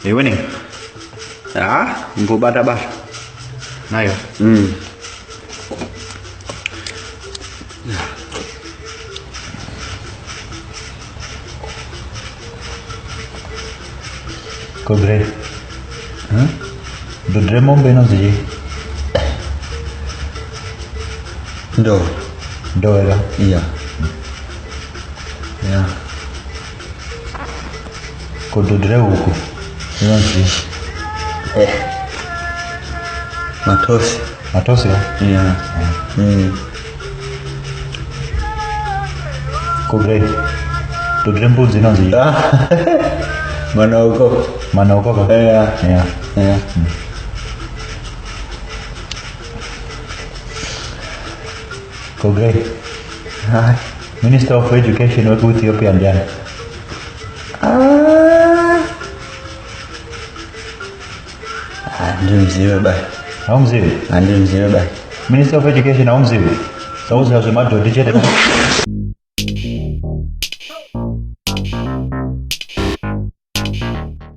Winning. Mpo bata. Nayo. Cobre. Do dremon beno zi. Do era. Iya. Ya. Ko do dre huko. Beno zi. Matosi ya? Iya. Cobre. Do drembo zino zi. Mana uko? Ya. Cobre. Minister of Education wa Ethiopia jana. Ndio mzee baba. Au mzee? Ndio mzee baba. Minister of Education au mzee? Sauzi lazima ndio digit.